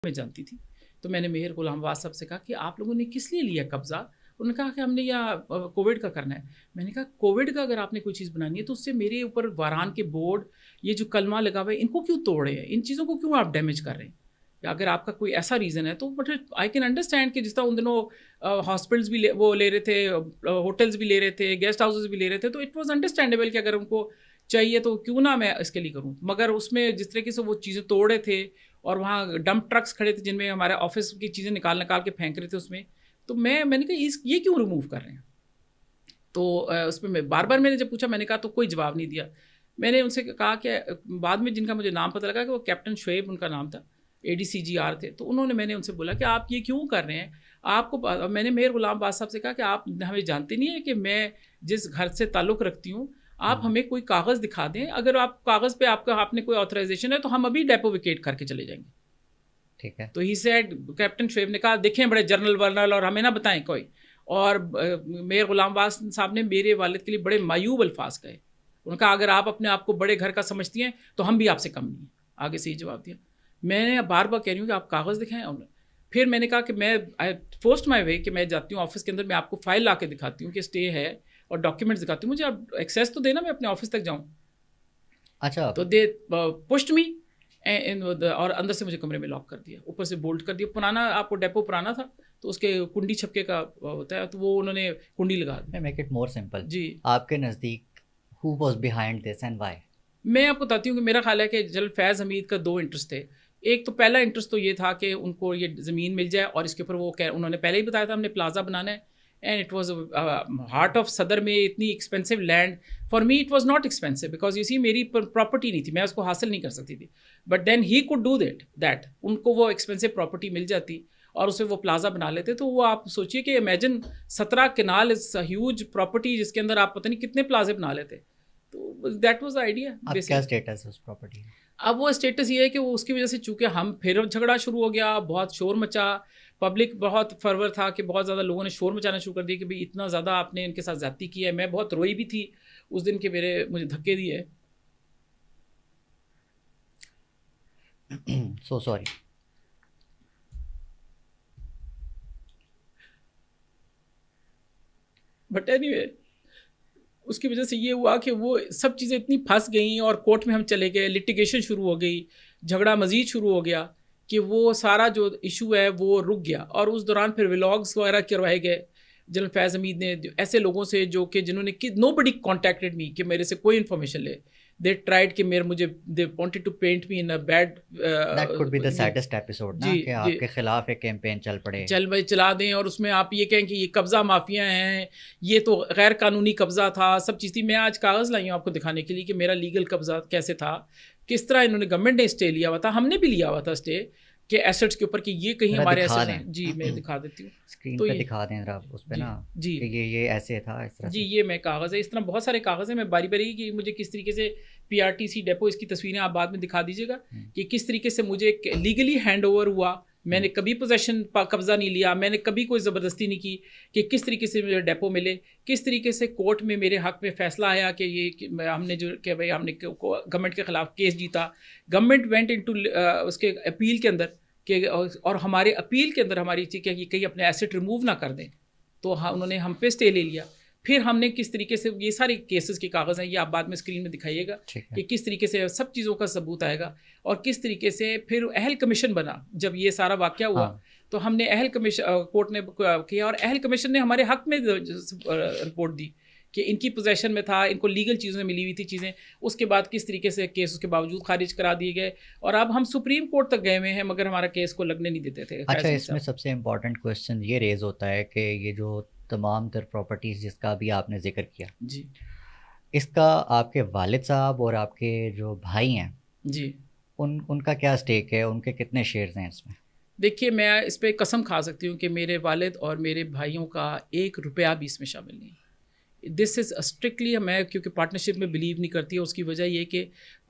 में जानती थी, तो मैंने मेहर गुलाम आबाद साहब से कहा कि आप लोगों ने किस लिए लिया कब्ज़ा? उन्होंने कहा कि हमने यहाँ कोविड का करना है। मैंने कहा कोविड का अगर आपने कोई चीज़ बनानी है तो उससे मेरे ऊपर वारान के बोर्ड, ये जो कलमा लगा हुआ है, इनको क्यों तोड़ रहे हैं? इन चीज़ों को क्यों आप डैमेज कर रहे हैं? या अगर आपका कोई ऐसा रीज़न है तो बट आई कैन अंडरस्टैंड कि जिस तरह उन दिनों हॉस्पिटल्स भी वो ले रहे थे, होटल्स भी ले रहे थे, गेस्ट हाउसेस भी ले रहे थे, तो इट वाज अंडरस्टैंडेबल कि अगर उनको चाहिए तो क्यों ना मैं इसके लिए करूँ। मगर उसमें जिस तरीके से वो चीज़ें तोड़ रहे थे और वहाँ डंप ट्रक्स खड़े थे जिनमें हमारे ऑफिस की चीज़ें निकाल के फेंक रहे थे उसमें, तो मैंने कहा ये क्यों रिमूव कर रहे हैं? तो उसमें मैं बार मैंने जब पूछा, मैंने कहा तो कोई जवाब नहीं दिया। मैंने उनसे कहा कि बाद में जिनका मुझे नाम पता लगा कि वो कैप्टन शुएब उनका नाम था, ADCGR थे, तो मैंने उनसे बोला कि आप ये क्यों कर रहे हैं? आपको मैंने मेहर गुलाम आबाद साहब से कहा कि आप हमें जानते नहीं है कि मैं जिस घर से ताल्लुक़ रखती हूँ, आप हमें कोई कागज़ दिखा दें, अगर आप कागज़ पे आपने कोई ऑथराइजेशन है तो हम अभी डेपो वेकेट करके चले जाएंगे। ठीक है। तो ही सेड, कैप्टन शुएब ने कहा देखें बड़े जर्नल वर्नल और हमें ना बताएं कोई। और मेहर गुलाम आबाद साहब ने मेरे वालिद के लिए बड़े मायूब अल्फाज कहे। उन्होंने कहा अगर आप अपने आप को बड़े घर का समझती हैं तो हम भी आपसे कम नहीं हैं। आगे से ही जवाब दिया। मैंने बार कह रही हूँ कि आप कागज़ दिखाएं। फिर मैंने कहा कि मैं आई फोर्स्ड माई वे कि मैं जाती हूँ ऑफिस के अंदर, मैं आपको फाइल ला के दिखाती हूँ कि स्टे है और डॉक्यूमेंट्स दिखाती हूँ, मुझे आप एक्सेस तो देना, मैं अपने ऑफिस तक जाऊँ। अच्छा। तो दे पुश्ड मी और अंदर से मुझे कमरे में लॉक कर दिया, ऊपर से बोल्ट कर दिया। पुराना आपको डेपो पुराना था तो उसके कुंडी छपके का होता है, तो वो उन्होंने कुंडी लगा दी। मेक इट मोर सिंपल जी। आपके नज़दीक who was behind this and why? मैं आपको बताती हूँ कि मेरा ख्याल है कि जनरल फैज़ हमीद का 2 इंटरेस्ट थे। एक तो पहला इंटरेस्ट तो ये था कि उनको ये ज़मीन मिल जाए और इसके ऊपर वो उन्होंने पहले ही बताया था हमने प्लाजा बनाना है, and it was heart of Saddar में इतनी expensive land. For me it was not expensive because you see मेरी प्रॉपर्टी नहीं थी, मैं उसको हासिल नहीं कर सकती थी। But then he could do that उनको वो एक्सपेंसिव प्रॉपर्टी मिल जाती और उसे वो प्लाजा बना लेते। तो वो आप सोचिए कि imagine 17 kanal is huge property जिसके अंदर आप पता नहीं कितने प्लाजे बना लेते। तो दैट वाज द आइडिया। अब क्या स्टेटस है उस प्रॉपर्टी? अब वो स्टेटस ये है कि वो उसकी वजह से चूँकि हम फिर झगड़ा शुरू हो गया, बहुत शोर मचा, पब्लिक बहुत फरवर था कि बहुत ज़्यादा लोगों ने शोर मचाना शुरू कर दिया कि भाई इतना ज़्यादा आपने इनके साथ ज़्यादती की है। मैं बहुत रोई भी थी उस दिन के मुझे धक्के दिए। So sorry. बट एनीवे उसकी वजह से ये हुआ कि वो सब चीज़ें इतनी फंस गई और कोर्ट में हम चले गए, लिटिगेशन शुरू हो गई, झगड़ा मज़ीद शुरू हो गया कि वो सारा जो इशू है वो रुक गया। और उस दौरान फिर व्लॉग्स वगैरह करवाए गए जनरल फैज़ हमीद ने ऐसे लोगों से जो कि जिन्होंने कि नोबडी कॉन्टैक्टेड मी कि मेरे से कोई इन्फॉर्मेशन ले। दे ट्राइड कि मुझे they wanted to paint me in a bad. That could be the saddest episode ना कि आपके खिलाफ एक कैंपेन चला दें और उसमें आप ये कहें कि ये कब्ज़ा माफिया हैं, ये तो गैर कानूनी कब्ज़ा था, सब चीज़ थी। मैं आज कागज़ लाई हूँ आपको दिखाने के लिए कि मेरा लीगल कब्ज़ा कैसे था, किस तरह इन्होंने गवर्नमेंट ने स्टे लिया हुआ था, हमने भी लिया हुआ था स्टे के एसेट्स के ऊपर कि ये कहीं हमारे एसेट्स हैं। जी मैं दिखा देती हूँ, स्क्रीन तो पे दिखा दें जरा उस पे ना जी कि ये ऐसे था इस तरह जी। ये मैं कागज़ है, इस तरह बहुत सारे कागज़ हैं। मैं बारी बारी कि मुझे किस तरीके से PRTC डेपो, इसकी तस्वीरें आप बाद में दिखा दीजिएगा कि किस तरीके से मुझे लीगली हैंड ओवर हुआ। मैंने कभी पोजेशन कब्ज़ा नहीं लिया, मैंने कभी कोई ज़बरदस्ती नहीं की कि किस तरीके से मुझे डेपो मिले, किस तरीके से कोर्ट में मेरे हक़ में फ़ैसला आया कि ये हमने जो कि भाई हमने गवर्नमेंट के ख़िलाफ़ केस जीता। गवर्नमेंट वेंट इनटू उसके अपील के अंदर कि और हमारे अपील के अंदर हमारी चीज़ कि कहीं अपने एसेट रिमूव ना कर दें, तो हाँ उन्होंने हम पे स्टे ले लिया। फिर हमने किस तरीके से ये सारे केसेस के कागज़ हैं, ये आप बाद में स्क्रीन में दिखाइएगा कि किस तरीके से सब चीज़ों का सबूत आएगा और किस तरीके से फिर अहल कमीशन बना। जब ये सारा वाक़या हुआ तो हमने अहल कमीशन कोर्ट ने किया और अहल कमीशन ने हमारे हक़ में रिपोर्ट दी कि इनकी पोजेशन में था, इनको लीगल चीज़ें मिली हुई थी चीज़ें। उसके बाद किस तरीके से केस उसके बावजूद खारिज करा दिए गए और अब हम सुप्रीम कोर्ट तक गए हुए हैं मगर हमारा केस को लगने नहीं देते थे। अच्छा, इसमें सबसे इम्पॉर्टेंट क्वेश्चन ये रेज़ होता है कि ये जो तमाम तर प्रॉपर्टीज़ जिसका भी आपने जिक्र किया जी, इसका आपके वालिद साहब और आपके जो भाई हैं जी, उनका क्या स्टेक है, उनके कितने शेयर्स हैं इसमें? देखिए मैं इस पर कसम खा सकती हूँ कि मेरे वालिद और मेरे भाइयों का 1 रुपया भी इसमें शामिल नहीं। दिस इज़ स्ट्रिक्टली, मैं क्योंकि पार्टनरशिप में बिलीव नहीं करती है। उसकी वजह ये कि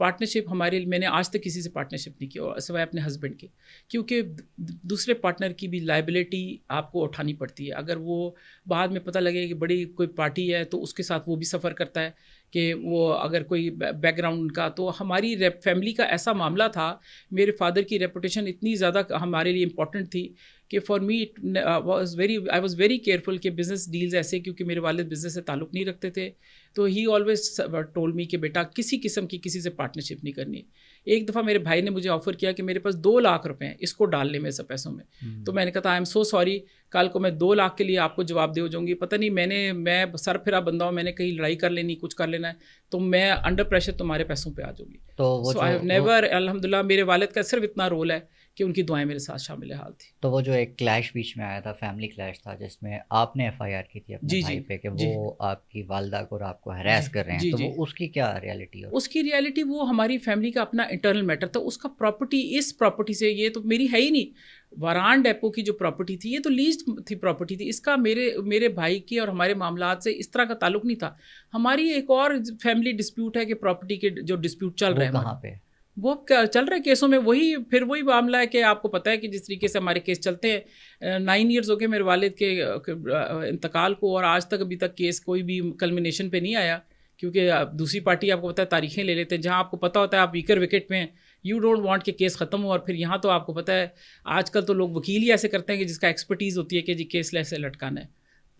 पार्टनरशिप हमारे, मैंने आज तक किसी से पार्टनरशिप नहीं की और सिवाय अपने हस्बैंड के, क्योंकि दूसरे पार्टनर की भी लाइबिलिटी आपको उठानी पड़ती है। अगर वो बाद में पता लगे कि बड़ी कोई पार्टी है तो उसके साथ वो भी सफ़र करता है کہ وہ اگر کوئی بیک گراؤنڈ کا, تو ہماری فیملی کا ایسا معاملہ تھا, میرے فادر کی ریپوٹیشن اتنی زیادہ ہمارے لیے امپورٹنٹ تھی کہ for me I was very careful کہ بزنس ڈیلز ایسے, کیونکہ میرے والد بزنس سے تعلق نہیں رکھتے تھے, تو ہی آلویز ٹول می کہ بیٹا کسی قسم کی کسی سے پارٹنرشپ نہیں کرنی. ایک دفعہ میرے بھائی نے مجھے آفر کیا کہ میرے پاس 2 لاکھ روپے ہیں, اس کو ڈال لیں میرے سب پیسوں میں. تو میں نے کہا تھا آئی ایم سو سوری, کل کو میں 2 لاکھ کے لیے آپ کو جواب دے ہو جاؤں گی. پتہ نہیں میں سر پھرا بندہ ہوں, میں نے کہیں لڑائی کر لینی, کچھ کر لینا ہے, تو میں انڈر پریشر تمہارے پیسوں پہ آ جاؤں گی. سو آئی ہیو نیور, الحمدللہ میرے والد کا صرف اتنا رول ہے کہ ان کی دعائیں میرے ساتھ شامل حال تھی. تو وہ جو ایک کلیش بیچ میں آیا تھا, فیملی کلیش تھا, جس میں آپ نے ایف آئی آر کی تھی اپنے بھائی پہ کہ وہ آپ کی والدہ کو اور آپ کو ہراس کر رہے ہیں, تو وہ اس کی کیا ریالٹی ہے؟ اس کی ریالٹی وہ ہماری فیملی کا اپنا انٹرنل میٹر تھا. اس کا پراپرٹی, اس پراپرٹی سے, یہ تو میری ہے ہی نہیں, واران ڈیپو کی جو پراپرٹی تھی یہ تو لیزڈ تھی پراپرٹی تھی. اس کا میرے بھائی کی اور ہمارے معاملات سے اس طرح کا تعلق نہیں تھا. ہماری ایک اور فیملی ڈسپیوٹ ہے کہ پراپرٹی کے جو ڈسپیوٹ چل رہے ہیں, کہاں پہ وہ چل رہے کیسوں میں, وہی معاملہ ہے کہ آپ کو پتہ ہے کہ جس طریقے سے ہمارے کیس چلتے ہیں. 9 ایئرز ہو گئے میرے والد کے انتقال کو, اور آج تک ابھی تک کیس کوئی بھی کلمنیشن پہ نہیں آیا, کیونکہ دوسری پارٹی آپ کو پتہ ہے تاریخیں لے لیتے ہیں. جہاں آپ کو پتہ ہوتا ہے آپ ویکر وکٹ پہ ہیں, یو ڈونٹ وانٹ کہ کیس ختم ہو, اور پھر یہاں تو آپ کو پتہ ہے آج کل تو لوگ وکیل ہی ایسے کرتے ہیں کہ جس کا ایکسپرٹیز ہوتی ہے کہ جی کیس ایسے لٹکانا ہے.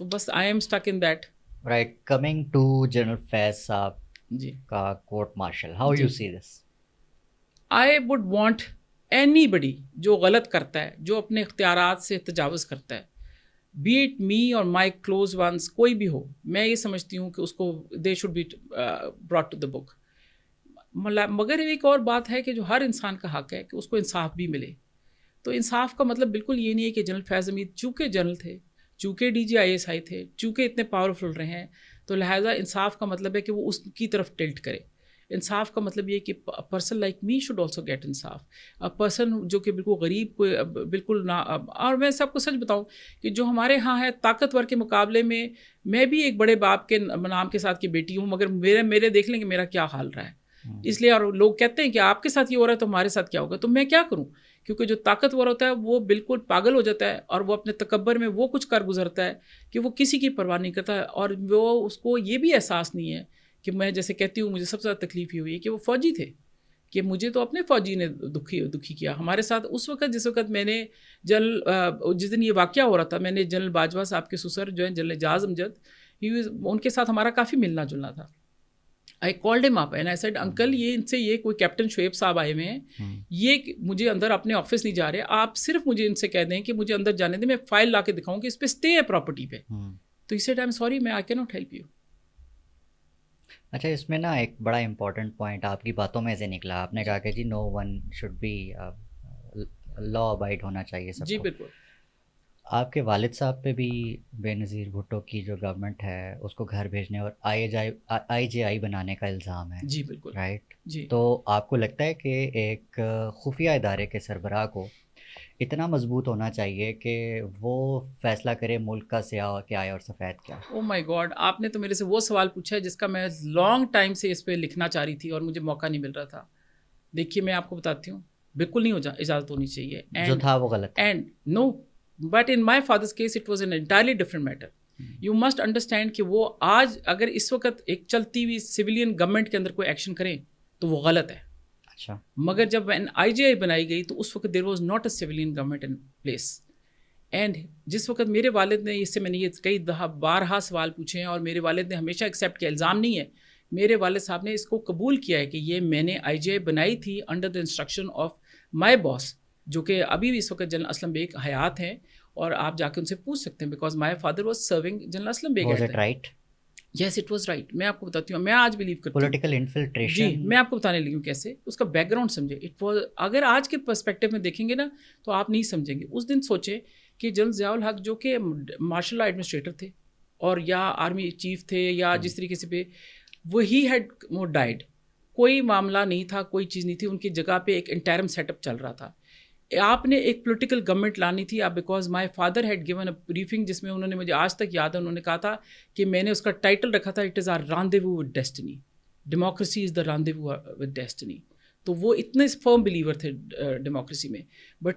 تو بس I am stuck in that. Right, coming to general Faiz صاحب جی کا court martial, how you see this? I would want anybody جو غلط کرتا ہے, جو اپنے اختیارات سے تجاوز کرتا ہے, be it me or my close ones, کوئی بھی ہو, میں یہ سمجھتی ہوں کہ اس کو they should be brought to the book. مگر ایک اور بات ہے کہ جو ہر انسان کا حق ہے کہ اس کو انصاف بھی ملے. تو انصاف کا مطلب بالکل یہ نہیں ہے کہ جنرل فیض حمید چونکہ جنرل تھے, چونکہ DGISI تھے, چونکہ اتنے پاورفل رہے ہیں, تو لہٰذا انصاف کا مطلب ہے کہ وہ اس کی طرف ٹلٹ کرے. انصاف کا مطلب یہ کہ person like me should also get انصاف. پرسن جو کہ بالکل غریب کو بالکل نہ, اور میں سب کو سچ بتاؤں کہ جو ہمارے ہاں ہے طاقتور کے مقابلے میں بھی ایک بڑے باپ کے نام کے ساتھ کی بیٹی ہوں, مگر میرے دیکھ لیں کہ میرا کیا حال رہا ہے. اس لیے, اور لوگ کہتے ہیں کہ آپ کے ساتھ یہ ہو رہا ہے تو ہمارے ساتھ کیا ہوگا, تو میں کیا کروں, کیونکہ جو طاقتور ہوتا ہے وہ بالکل پاگل ہو جاتا ہے, اور وہ اپنے تکبر میں وہ کچھ کر گزرتا ہے کہ وہ کسی کی پرواہ نہیں کرتا, اور وہ اس کو یہ بھی احساس نہیں ہے کہ میں جیسے کہتی ہوں, مجھے سب سے زیادہ تکلیف یہ ہوئی ہے کہ وہ فوجی تھے, کہ مجھے تو اپنے فوجی نے دکھی کیا ہمارے ساتھ. اس وقت جس وقت میں نے جس دن یہ واقعہ ہو رہا تھا, میں نے جنرل باجوہ صاحب کے سسر جو ہیں جنرل اعجاز امجد, ان کے ساتھ ہمارا کافی ملنا جلنا تھا. I called him up and I said, uncle یہ ان سے یہ کوئی کیپٹن شعیب صاحب آئے ہوئے ہیں, یہ مجھے اندر اپنے آفس نہیں جا رہے, آپ صرف مجھے ان سے کہہ دیں کہ مجھے اندر جانے دیں, میں فائل لا کے دکھاؤں کہ اس پہ اسٹے ہے پراپرٹی پہ. تو he said, I'm sorry, I cannot help you. اچھا, اس میں نا ایک بڑا امپورٹنٹ پوائنٹ آپ کی باتوں میں سے نکلا, آپ نے کہا کہ جی no one should be, law abide ہونا چاہیے سب کو. جی بالکل. آپ کے والد صاحب پہ بھی بے نظیر بھٹو کی جو گورنمنٹ ہے اس کو گھر بھیجنے اور IJI بنانے کا الزام ہے. جی بالکل. رائٹ. جی. تو آپ کو لگتا ہے کہ ایک خفیہ ادارے کے سربراہ کو اتنا مضبوط ہونا چاہیے کہ وہ فیصلہ کرے ملک کا سیاہ کیا ہے اور سفید کیا؟ او مائی گاڈ, آپ نے تو میرے سے وہ سوال پوچھا ہے جس کا میں لانگ ٹائم سے اس پہ لکھنا چاہ رہی تھی اور مجھے موقع نہیں مل رہا تھا. دیکھیے میں آپ کو بتاتی ہوں, بالکل نہیں اجازت ہونی چاہیے, جو تھا وہ غلط. And no, but in my father's case it was an entirely different matter. You must understand کہ وہ آج اگر اس وقت ایک چلتی ہوئی سویلین گورنمنٹ کے اندر کوئی ایکشن کریں تو وہ غلط ہے. اچھا, مگر جب IJI بنائی گئی تو اس وقت there was not a civilian government in place. And جس وقت میرے والد نے, اس سے میں نے یہ کئی بارہا سوال پوچھے ہیں اور میرے والد نے ہمیشہ ایکسیپٹ کیا, الزام نہیں ہے, میرے والد صاحب نے اس کو قبول کیا ہے کہ یہ میں نے IJI بنائی تھی under the instruction of my boss, جو کہ ابھی بھی اس وقت جنرل اسلم بیگ حیات ہیں, اور آپ جا کے ان سے پوچھ سکتے ہیں, because my father was serving general Aslam Beg. Was it right? Yes it was right. میں آپ کو بتاتی ہوں, میں آج بلیو کرتی ہوں پولیٹیکل انفلٹریشن. جی میں آپ کو بتانے لگی ہوں کیسے, اس کا بیک گراؤنڈ سمجھے. اٹ واز, اگر آج کے پرسپیکٹیو میں دیکھیں گے نا تو آپ نہیں سمجھیں گے. اس دن سوچیں کہ جنرل ضیاء الحق جو کہ مارشل لا ایڈمنسٹریٹر تھے اور یا آرمی چیف تھے یا جس طریقے سے پہ, وہی ہیڈ وہ ڈائڈ, کوئی معاملہ نہیں تھا, کوئی چیز نہیں تھی, ان کی جگہ پہ ایک انٹرم سیٹ اپ چل رہا تھا. آپ نے ایک پولیٹیکل گورنمنٹ لانی تھی. آپ, because my father had given a briefing جس میں انہوں نے, مجھے آج تک یاد ہے, انہوں نے کہا تھا کہ میں نے اس کا ٹائٹل رکھا تھا it is our rendezvous with destiny, democracy is the rendezvous with destiny. تو وہ اتنے فرم بلیور تھے ڈیموکریسی میں. بٹ